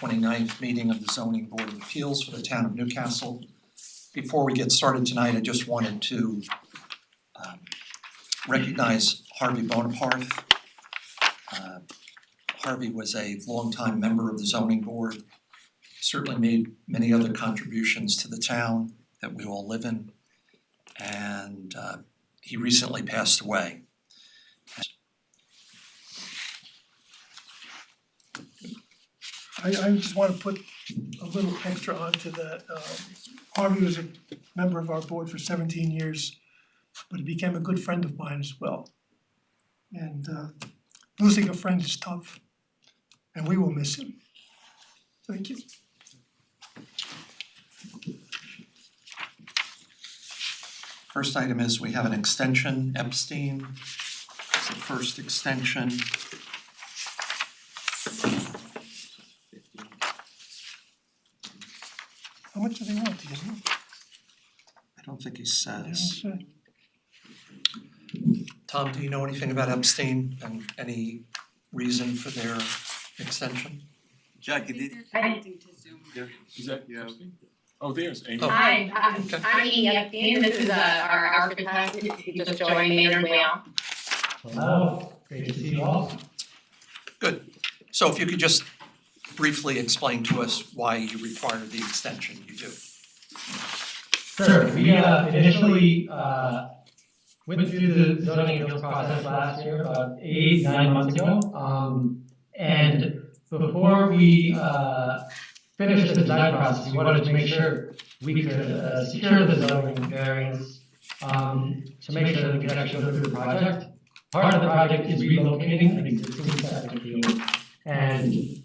29th meeting of the Zoning Board of Appeals for the town of Newcastle. Before we get started tonight, I just wanted to recognize Harvey Bonaparte. Harvey was a longtime member of the zoning board, certainly made many other contributions to the town that we all live in, and he recently passed away. I just want to put a little extra onto that. Harvey was a member of our board for 17 years, but he became a good friend of mine as well. And losing a friend is tough, and we will miss him. Thank you. First item is we have an extension, Epstein. It's the first extension. How much do they want, do you know? I don't think he says. Yeah, Tom, do you know anything about Epstein and any reason for their extension? Jackie, did They're connecting to Zoom. is that Oh, there's Amy. Oh. Hi, Okay. I'm Amy Epstein, this is our architect, he just joined Maynard Whale. Hello, great to see you all. Good. So if you could just briefly explain to us why you require the extension you do. Sure, we initially went through the zoning appeals process last year, about 8-9 months ago. And before we finished the design process, we wanted to make sure we could secure the zoning variance to make sure that we could actually go through the project. Part of the project is relocating an existing septic field, and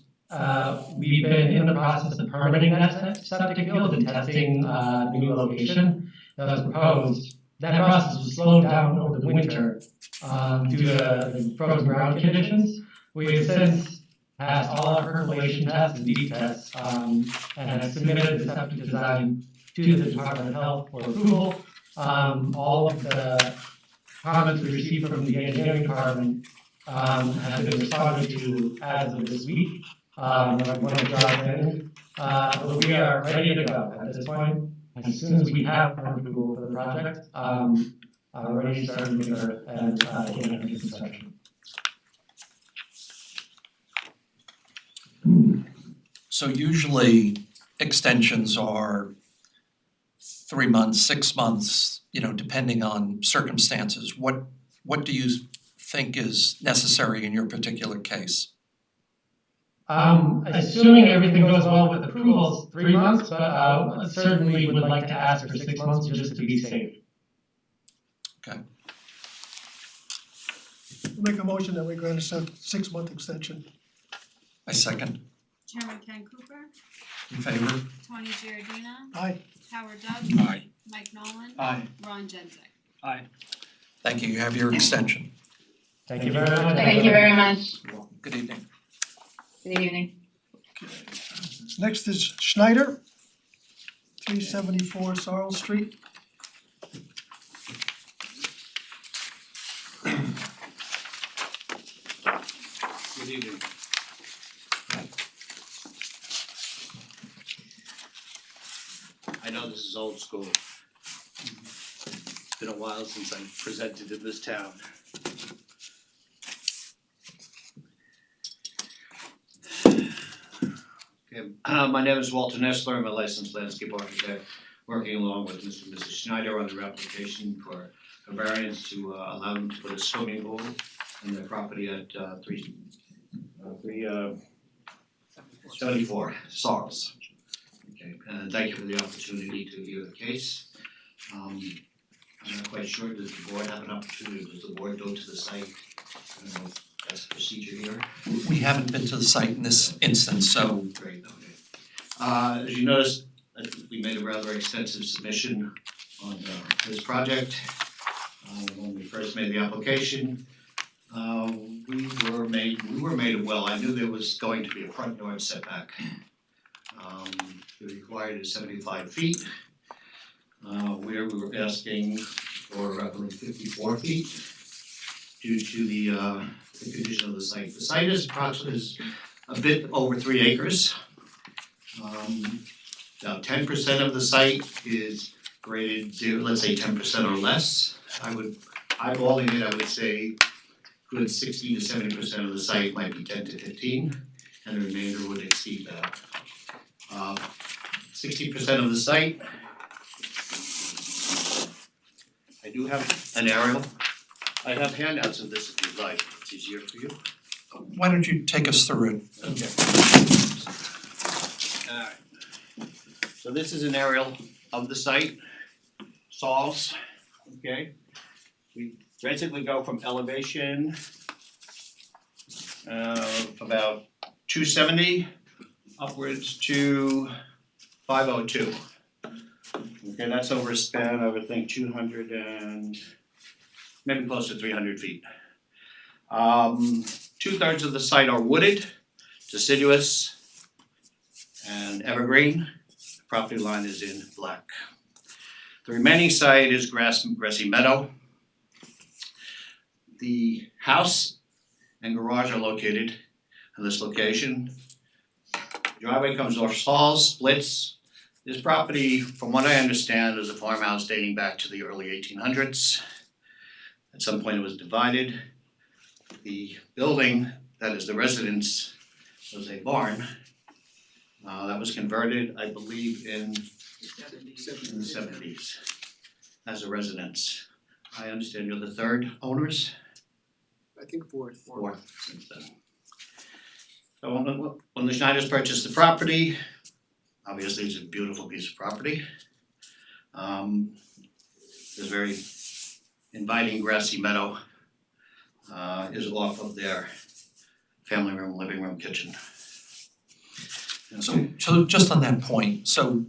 we've been in the process of permitting that septic field and testing new location that was proposed. That process was slowed down over the winter due to the frozen ground conditions. We have since passed all our percolation tests and deep tests and have submitted the septic design to the Department of Health for approval. All of the comments we received from the engineering department have been responded to as of this week. When I drive in, but we are ready to go at this point. As soon as we have permit approval for the project, we're ready to start moving and getting into construction. So usually extensions are 3 months, 6 months, depending on circumstances. What do you think is necessary in your particular case? Assuming everything goes well with approvals, 3 months, but certainly would like to ask for 6 months just to be safe. Okay. Make a motion that we grant a 6-month extension. I second. Chairman Ken Cooper, In favor? Tony Giardina, Aye. Howard Dubs. Aye. Mike Nolan. Aye. Ron Genzeg. Aye. Thank you. You have your extension. Thank you very much. Thank you very much. You're welcome. Good evening. Good evening. Next is Schneider, 374 Sorrel Street. Good evening. I know this is old school. It's been a while since I've presented in this town. Okay, my name is Walter Nestler. I'm a licensed landscape architect working along with Mr. and Mrs. Schneider on their application for a variance to allow them to put a swimming pool in their property at 374 Sorrels. Okay, and thank you for the opportunity to hear the case. I'm not quite sure, does the board have an opportunity, does the board go to the site? I don't know if that's the procedure here. We haven't been to the site in this instance, so Great, okay. As you noticed, we made a rather extensive submission on this project. When we first made the application, we were made well. I knew there was going to be a front yard setback. The required is 75 feet. Where we were asking for roughly 54 feet due to the condition of the site. The site is approximately a bit over 3 acres. About 10% of the site is graded to, let's say 10% or less. Eyeballing it, I would say good 60 to 70% of the site might be 10 to 15, and the remainder would exceed that. 60% of the site. I do have an aerial. I have handouts of this if you'd like, it's easier for you. Why don't you take us through it? Okay. Alright. So this is an aerial of the site, Saul's, okay? We basically go from elevation about 270 upwards to 502. Okay, that's over a span of I think 200 and maybe close to 300 feet. 2/3 of the site are wooded, deciduous, and evergreen. Property line is in black. The remaining site is grassy meadow. The house and garage are located in this location. Driveway comes off Saul's, splits. This property, from what I understand, is a farmhouse dating back to the early 1800s. At some point it was divided. The building that is the residence was a barn. That was converted, I believe, in the 70s as a residence. I understand you're the third owners? I think fourth. Fourth since then. So when the Schneiders purchased the property, obviously it's a beautiful piece of property. There's very inviting grassy meadow is off of their family room, living room, kitchen. So just on that point, so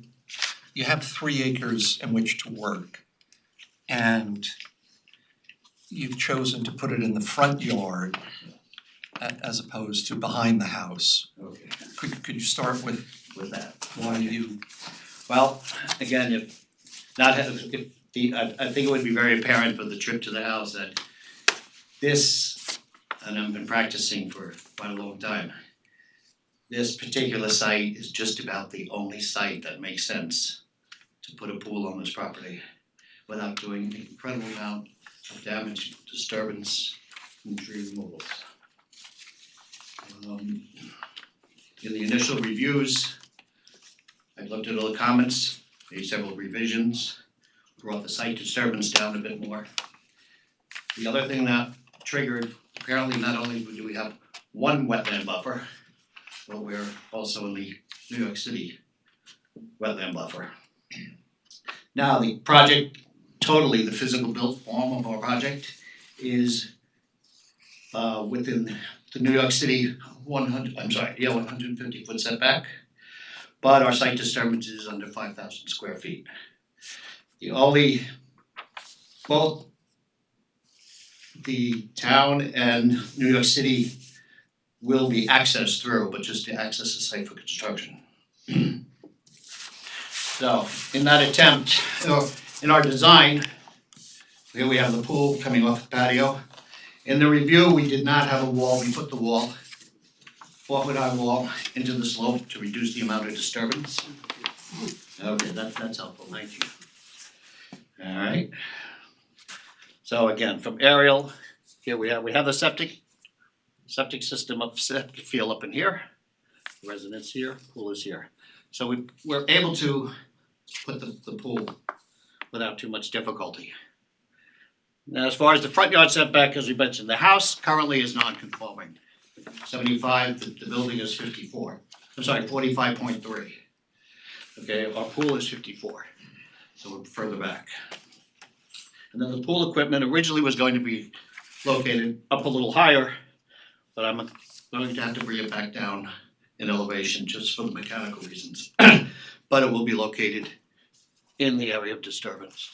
you have 3 acres in which to work, and you've chosen to put it in the front yard as opposed to behind the house. Okay. Could you start with That. why you, Well, again, I think it would be very apparent with the trip to the house that this, and I've been practicing for quite a long time, this particular site is just about the only site that makes sense to put a pool on this property without doing an incredible amount of damage, disturbance, and tree removals. In the initial reviews, I looked at all the comments, made several revisions, brought the site disturbance down a bit more. The other thing that triggered, apparently not only do we have one wetland buffer, but we're also in the New York City wetland buffer. Now, the project, totally the physical built form of our project is within the New York City 150-foot setback, but our site disturbance is under 5,000 square feet. Both the town and New York City will be accessed through, but just to access the site for construction. So, in that attempt, in our design, here we have the pool coming off the patio. In the review, we did not have a wall, we put the wall, 4-foot high wall into the slope to reduce the amount of disturbance. Okay, that's helpful, thank you. Alright. So again, from aerial, here we have the septic system up, septic field up in here, residence here, pool is here. So we're able to put the pool without too much difficulty. Now, as far as the front yard setback, as we mentioned, the house currently is non-conforming. 75, the building is 54, I'm sorry, 45.3. Okay, our pool is 54, so we're further back. And then the pool equipment originally was going to be located up a little higher, but I'm going to have to bring it back down in elevation just for the mechanical reasons. But it will be located in the area of disturbance.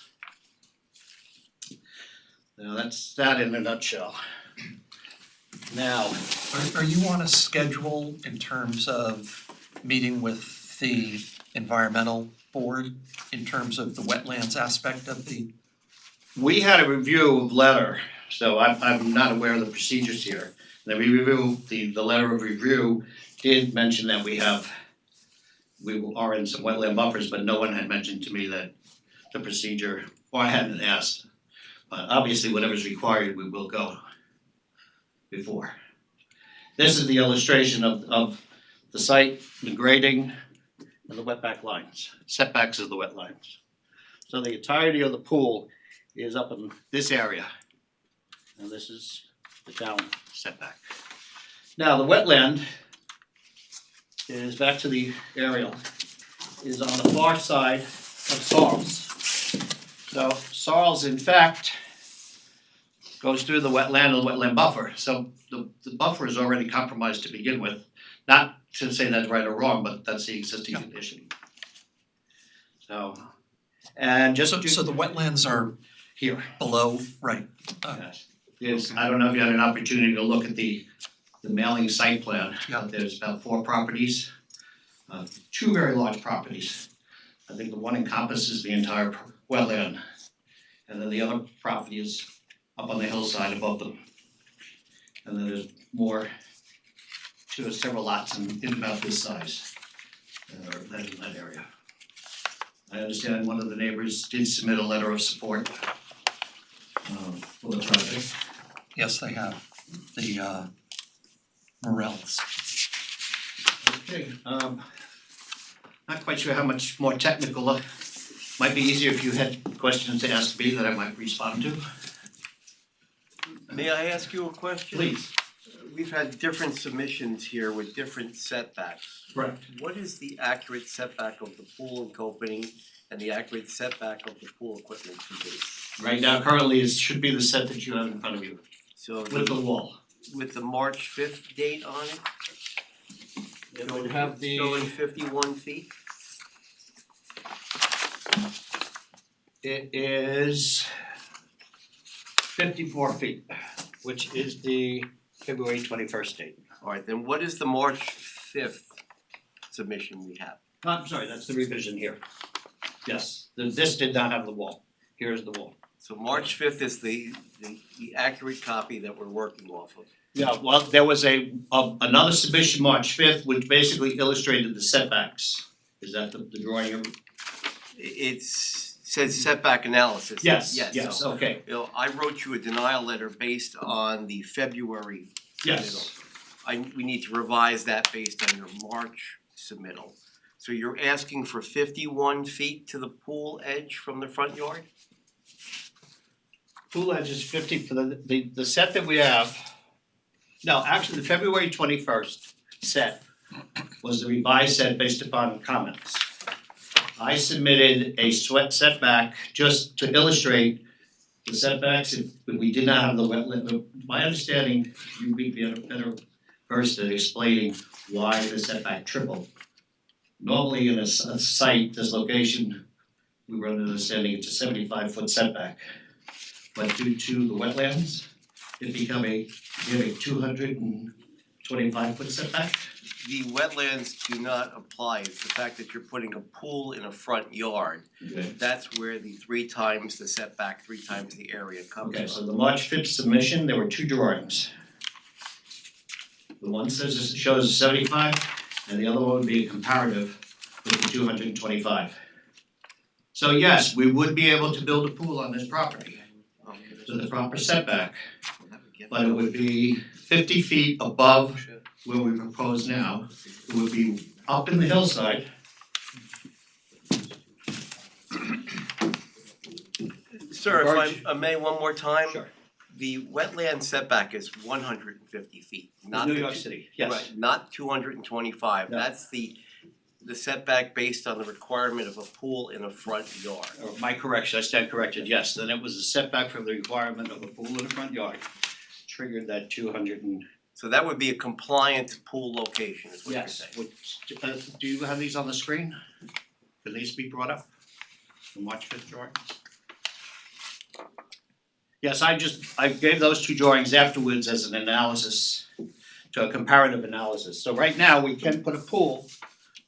Now that's that in a nutshell. Now, are you on a schedule in terms of meeting with the environmental board in terms of the wetlands aspect of the? we had a review of letter, so I'm not aware of the procedures here. The review, the letter of review did mention that we have are in some wetland buffers, but no one had mentioned to me that the procedure, or I hadn't asked. But obviously, whatever's required, we will go before. This is the illustration of the site, the grading, and the wetback lines. Setbacks is the wet lines. So the entirety of the pool is up in this area. And this is the down setback. Now, the wetland is, back to the aerial, is on the far side of Sarles. So Sarles, in fact, goes through the wetland and the wetland buffer. So the buffer is already compromised to begin with. Not to say that's right or wrong, but that's the existing condition. So, and just So the wetlands are here. below, right, Yes. There's, I don't know if you had an opportunity to look at the mailing site plan. Yeah. There's about 4 properties, 2 very large properties. I think the one encompasses the entire wetland. And then the other property is up on the hillside above them. And then there's more, several lots in about this size that are in that area. I understand one of the neighbors did submit a letter of support for the project. yes, they have, the Morels. Okay, not quite sure how much more technical, might be easier if you had questions to ask me that I might respond to. May I ask you a question? Please. We've had different submissions here with different setbacks. Correct. What is the accurate setback of the pool and opening and the accurate setback of the pool equipment to be? Right now, currently, it should be the set that you have in front of you, So with the wall. with the March 5th date on it? It would have the. Showing 51 feet? It is 54 feet, which is the February 21st date. Alright, then what is the March 5th submission we have? I'm sorry, that's the revision here. Yes, this did not have the wall. Here's the wall. So March 5th is the accurate copy that we're working off of. Yeah, well, there was another submission March 5th, which basically illustrated the setbacks. Is that the drawing? Says setback analysis. Yes, so, okay. you know, I wrote you a denial letter based on the February submittal. We need to revise that based on your March submittal. So you're asking for 51 feet to the pool edge from the front yard? Pool edge is 50 for the set that we have. No, actually, the February 21st set was the revised set based upon comments. I submitted a setback just to illustrate the setbacks if we did not have the wetland. My understanding, you'd be better versed at explaining why the setback tripled. Normally in a site, this location, we were under the understanding it's a 75-foot setback. But due to the wetlands, it became a 225-foot setback. The wetlands do not apply. It's the fact that you're putting a pool in a front yard. That's where the 3 times the setback, 3 times the area comes from. Okay, so the March 5th submission, there were 2 drawings. The one shows 75, and the other one would be a comparative with the 225. So yes, we would be able to build a pool on this property to the proper setback, but it would be 50 feet above where we propose now. It would be up in the hillside. Sir, if I may, one more time? Sure. The wetland setback is 150 feet, not New the York two- City, yes. Right, not 225. No. That's the setback based on the requirement of a pool in a front yard. Or my correction, I stand corrected, yes, then it was a setback from the requirement of a pool in the front yard. Triggered that 200 and. So that would be a compliant pool location, is what you're Yes, saying. do you have these on the screen? Can these be brought up? The March 5th drawings? Yes, I gave those 2 drawings afterwards as an analysis, to a comparative analysis. So right now, we can put a pool,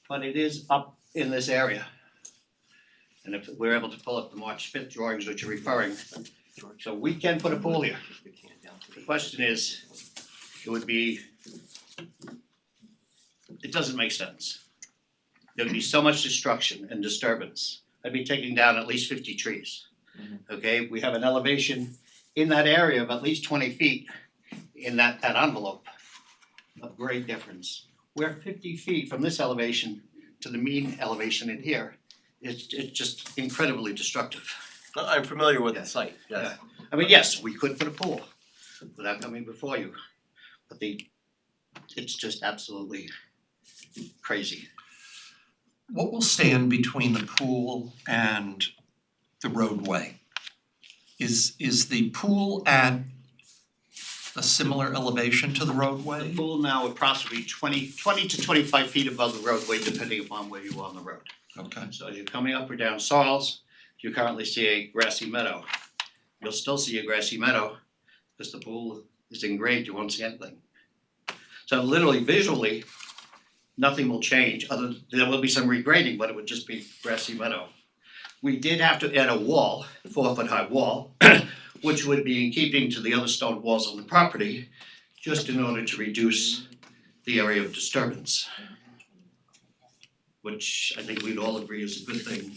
but it is up in this area. And if we're able to pull up the March 5th drawings, which you're referring, so we can put a pool here. The question is, it doesn't make sense. there'd be so much destruction and disturbance. I'd be taking down at least 50 trees. Okay, we have an elevation in that area of at least 20 feet in that envelope of great difference. We're 50 feet from this elevation to the mean elevation in here. It's just incredibly destructive. I'm familiar with the Yeah. site, yes. Yeah. I mean, yes, we could put a pool without coming before you, but it's just absolutely crazy. What will stand between the pool and the roadway? Is the pool at a similar elevation to the The roadway? pool now approximately 20 to 25 feet above the roadway, depending upon where you are on the road. Okay, So as you're coming up or down Sarles, you currently see a grassy meadow. You'll still see a grassy meadow because the pool is engraved, you won't see anything. So literally visually, nothing will change, there will be some regrading, but it would just be grassy meadow. We did have to add a wall, 4-foot high wall, which would be in keeping to the other stone walls on the property, just in order to reduce the area of disturbance. Which I think we'd all agree is a good thing.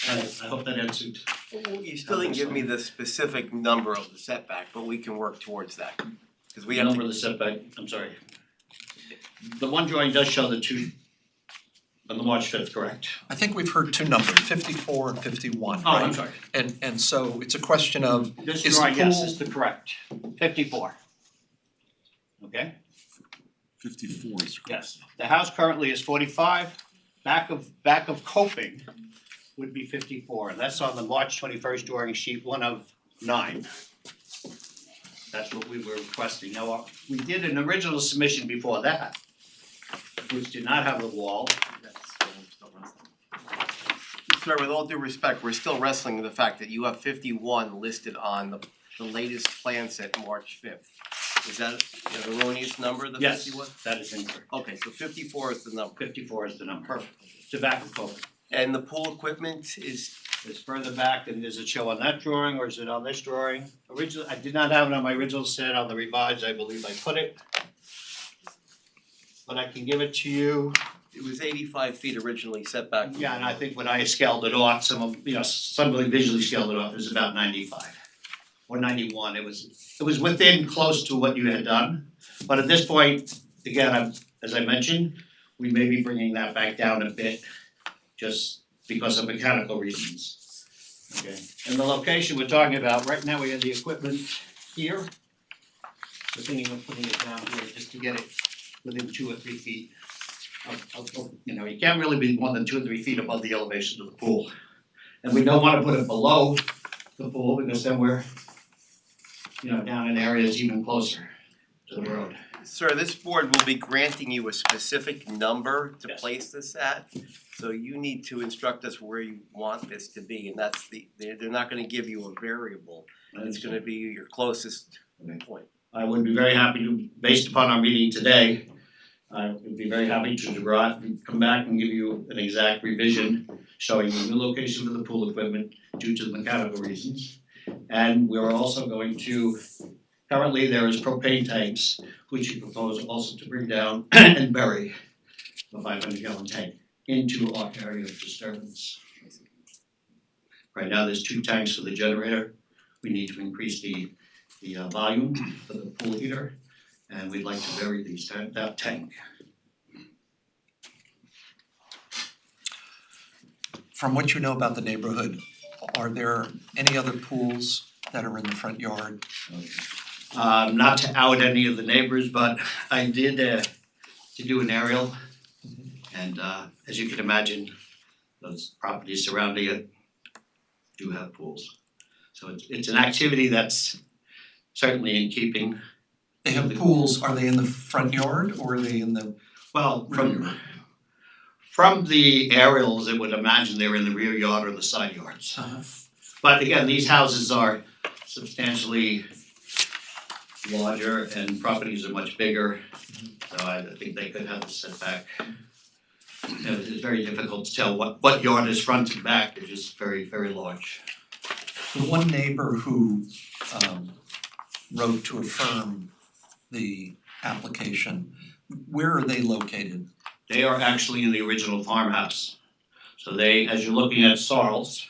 I hope that answered. You still didn't give me the specific number of the setback, but we can work towards that. Cause we The have number to, of the setback, I'm sorry. The one drawing does show the two on the March 5th, correct? I think we've heard two numbers, 54 and 51, right? Oh, I'm sorry. And so it's a question of, This Is the drawing, yes, pool- is the correct, 54. Okay? 54 is Yes. The house currently is 45, back of coping would be 54, and that's on the March 21st drawing sheet 1 of 9. That's what we were requesting. Now, we did an original submission before that, which did not have the wall. sir, with all due respect, we're still wrestling with the fact that you have 51 listed on the latest plan set March 5th. Is that an erroneous number, the Yes, 51? that is incorrect. Okay, so 54 is the number. 54 is the number. To back of coping. And the pool equipment is, It's further back than does it show on that drawing, or is it on this drawing? Originally, I did not have it on my original set, on the revised, I believe I put it. But I can give it to you. it was 85 feet originally set back. from- Yeah, and I think when I scaled it off, somebody visually scaled it off, it was about 95 or 91. It was within close to what you had done. But at this point, again, as I mentioned, we may be bringing that back down a bit just because of mechanical reasons. Okay, and the location we're talking about, right now we have the equipment here. We're thinking of putting it down here just to get it within 2 or 3 feet of, you can't really be more than 2 or 3 feet above the elevation of the pool. And we don't wanna put it below the pool because then we're, down in areas even closer to the road. Sir, this board will be granting you a specific number to Yes. place this at. So you need to instruct us where you want this to be, and that's they're not gonna give you a variable. It's gonna be your closest point. I would be very happy to, based upon our meeting today, I would be very happy to come back and give you an exact revision showing the new location for the pool equipment due to the mechanical reasons. And we're also going to, currently there is propane tanks, which you propose also to bring down and bury the 500-gallon tank into our area of disturbance. Right now, there's 2 tanks for the generator. We need to increase the volume for the pool heater, and we'd like to bury that tank. from what you know about the neighborhood, are there any other pools that are in the front yard? Not to out any of the neighbors, but I did to do an aerial, and as you can imagine, those properties surrounding it do have pools. So it's an activity that's certainly in keeping. They have pools, are they in the front yard or are they in the, Well, from the aerials, it would imagine they're in the rear yard or the side yards. But again, these houses are substantially larger and properties are much bigger. So I think they could have a setback. It's very difficult to tell what yard is front and back, they're just very, very large. the one neighbor who wrote to affirm the application, where are they located? They are actually in the original farmhouse. So they, as you're looking at Sarles,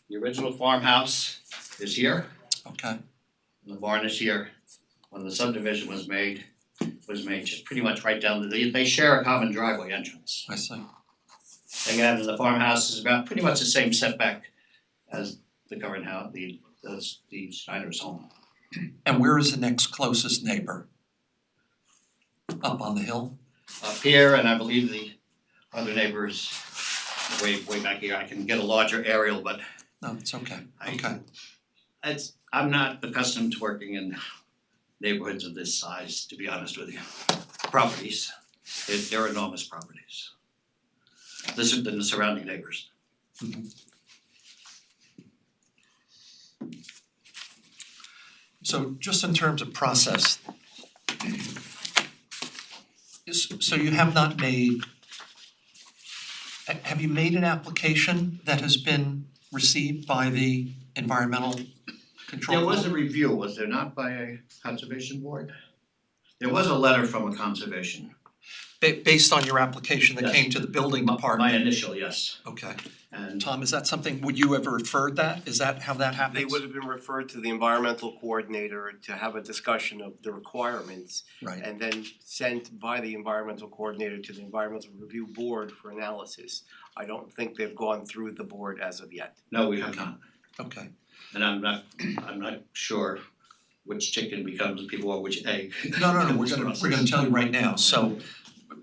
the original farmhouse is here, Okay, and the barn is here. When the subdivision was made just pretty much right down they share a common driveway entrance. I see. Again, the farmhouse is about pretty much the same setback as the current house, the Snyder's home. And where is the next closest neighbor? Up on the hill? Up here, and I believe the other neighbors way back here. I can get a larger aerial, but No, it's okay, I- okay, I'm not accustomed to working in neighborhoods of this size, to be honest with you. Properties, they're enormous properties. This is than the surrounding neighbors. so just in terms of process. So you have not made, have you made an application that has been received by the environmental control There board? was a review, was there not, by a conservation board? There was a letter from a conservation. Based on your application that Yes. came to the building department? My initial, yes, Okay, and Tom, is that something, would you have referred that? Is that how that happens? They would have been referred to the environmental coordinator to have a discussion of the requirements Right, and then sent by the environmental coordinator to the environmental review board for analysis. I don't think they've gone through the board as of yet. no, we have not. okay, And I'm not sure which chicken becomes before which egg. no, in we're this gonna process. tell you right now, so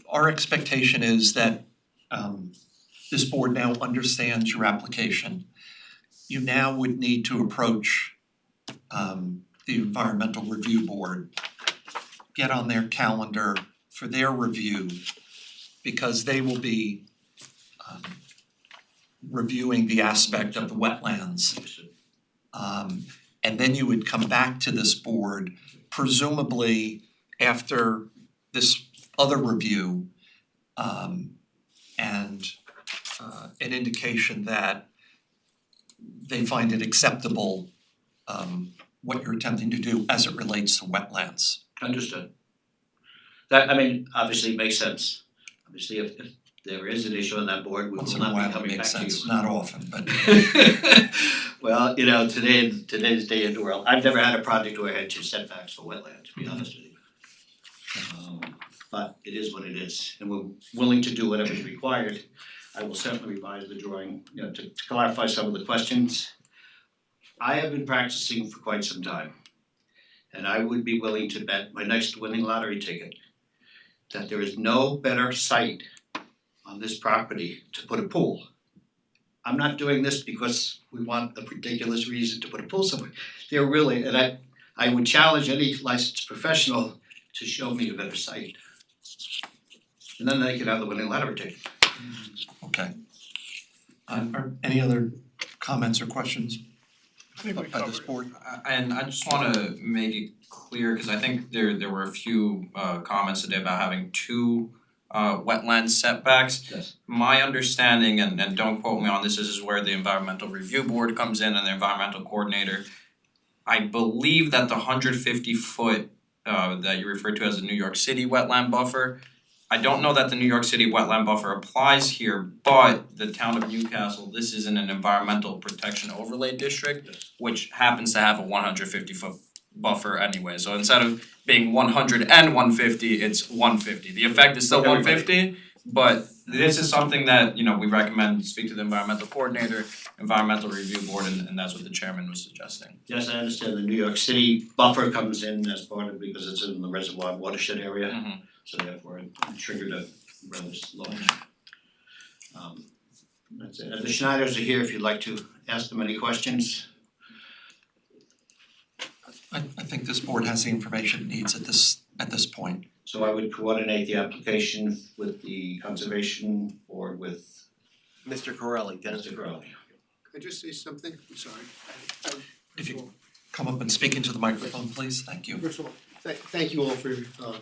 our expectation is that this board now understands your application. You now would need to approach the environmental review board, get on their calendar for their review, because they will be reviewing the aspect of the wetlands. And then you would come back to this board, presumably after this other review, and an indication that they find it acceptable, what you're attempting to do as it relates to wetlands. Understood. That, I mean, obviously it makes sense. Obviously, if there is an issue on that board, we Once will in a not while be it coming back makes to you. sense, not often, but Well, you know, today's day in the world, I've never had a project where I had 2 setbacks for wetland, to be honest with you. But it is what it is, and we're willing to do whatever is required. I will certainly revise the drawing, you know, to clarify some of the questions. I have been practicing for quite some time, and I would be willing to bet my next winning lottery ticket that there is no better site on this property to put a pool. I'm not doing this because we want a ridiculous reason to put a pool somewhere. They're really, and I would challenge any licensed professional to show me a better site. And then they can have the winning lottery ticket. okay. Are any other comments or questions I think we by this covered it. board? And I just wanna make it clear, cause I think there were a few comments today about having 2 wetland setbacks. Yes. My understanding, and don't quote me on this is where the environmental review board comes in and the environmental coordinator. I believe that the 150-foot that you referred to as the New York City wetland buffer, I don't know that the New York City wetland buffer applies here, but the town of Newcastle, this is in an environmental protection overlay district, which happens to have a 150-foot buffer anyway. So instead of being 100 and 150, it's 150. The effect is still 150, but this is something that, you know, we recommend speak to the environmental coordinator, environmental review board, and that's what the chairman was suggesting. Yes, I understand the New York City buffer comes in as part of, because it's in the reservoir watershed area, Mhm. so therefore it triggered a rather large. That's it. The Schneiders are here if you'd like to ask them any questions. I think this board has the information it needs at this point. So I would coordinate the application with the conservation board with Mr. Corelli, Dennis Mr. Corelli. Could I just say something? I'm sorry. If you come up and speak into the microphone, please, thank you. First of all, thank you all for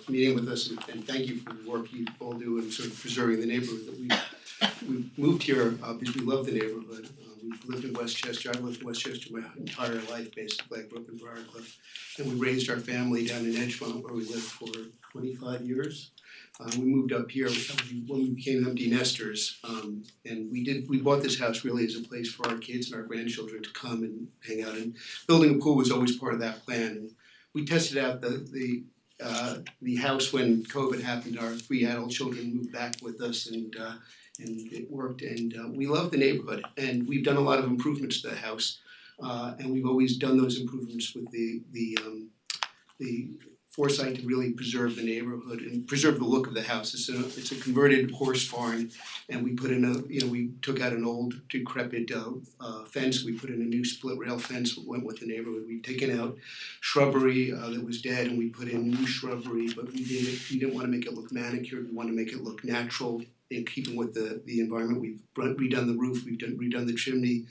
meeting with us and thank you for the work you all do in sort of preserving the neighborhood that we moved here because we love the neighborhood. We've lived in Westchester. I've lived in Westchester my entire life, basically. I grew up in Briarcliff. And we raised our family down in Edgemont where we lived for 25 years. We moved up here when we became empty nesters. And we bought this house really as a place for our kids and our grandchildren to come and hang out. And building a pool was always part of that plan. And we tested out the house when COVID happened. Our 3 adult children moved back with us and it worked, and we love the neighborhood, and we've done a lot of improvements to the house, and we've always done those improvements with the foresight to really preserve the neighborhood and preserve the look of the house. It's a converted horse barn, and we put in we took out an old decrepit fence. We put in a new split rail fence that went with the neighborhood. We've taken out shrubbery that was dead, and we put in new shrubbery, but we didn't want to make it look manicured. We want to make it look natural, in keeping with the environment. We've redone the roof, we've redone the chimney.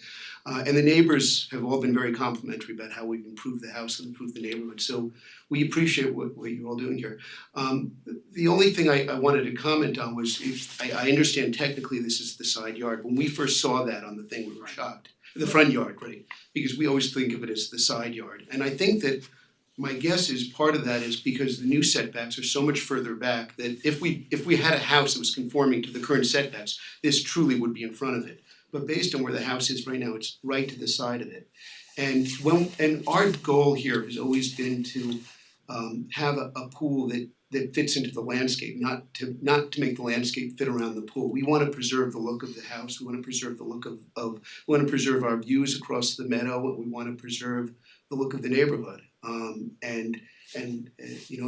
And the neighbors have all been very complimentary about how we've improved the house and improved the neighborhood. So we appreciate what you're all doing here. The only thing I wanted to comment on was, I understand technically this is the side yard. When we first saw that on the thing, we were shocked. The front yard, right? Because we always think of it as the side yard. And I think that my guess is part of that is because the new setbacks are so much further back that if we had a house that was conforming to the current setbacks, this truly would be in front of it. But based on where the house is right now, it's right to the side of it. And our goal here has always been to have a pool that fits into the landscape, not to make the landscape fit around the pool. We want to preserve the look of the house. We want to preserve the look we want to preserve our views across the meadow. We want to preserve the look of the neighborhood.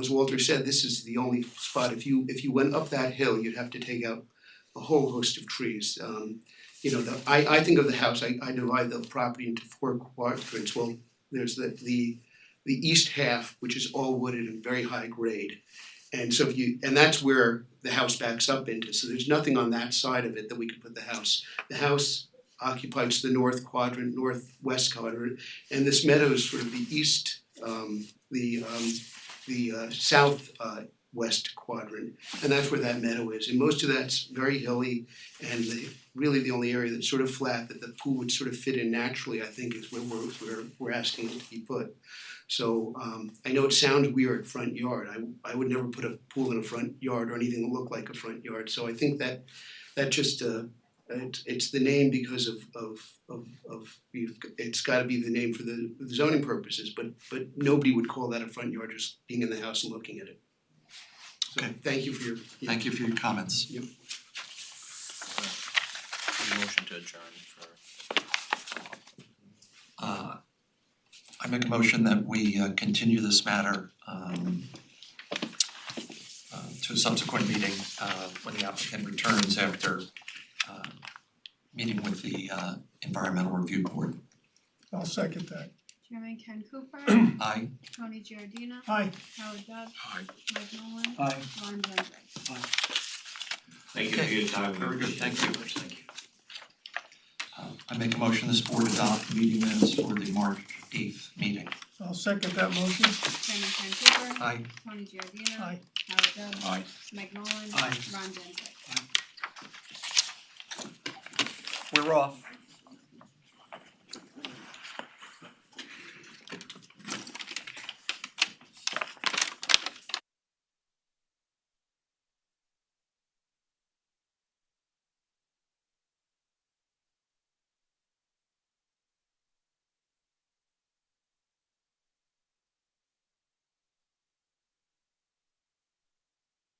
As Walter said, this is the only spot. If you went up that hill, you'd have to take out a whole host of trees. I think of the house. I divide the property into 4 quadrants. Well, there's the east half, which is all wooded and very high grade, and so and that's where the house backs up into. So there's nothing on that side of it that we could put the house. The house occupies the north quadrant, northwest quadrant, and this meadow is sort of the east, southwest quadrant, and that's where that meadow is. And most of that's very hilly, and really the only area that's sort of flat that the pool would sort of fit in naturally, I think, is where we're asking it to be put. So I know it sounds weird, front yard. I would never put a pool in a front yard or anything that looked like a front yard. So I think that just it's the name because of it's got to be the name for the zoning purposes, but nobody would call that a front yard just being in the house and looking at it. So Okay. thank you for your Thank you for your comments. Yep. Motion to adjourn for. I make a motion that we continue this matter to a subsequent meeting when the applicant returns after meeting with the Environmental Review Board. I'll second that. Chairman Ken Cooper, Aye. Tony Giardina, Aye. Howard Dubs, Aye. Mike Nolan, Aye. Ron Genzeg. Thank you for your time. Very good, thank you. Thank you. I make a motion this board adopt meeting minutes for the March 8th meeting. I'll second that motion. Chairman Ken Cooper, Aye. Tony Giardina, Aye. Howard Dubs, Aye. Mike Nolan, Aye. Ron Genzeg. We're off.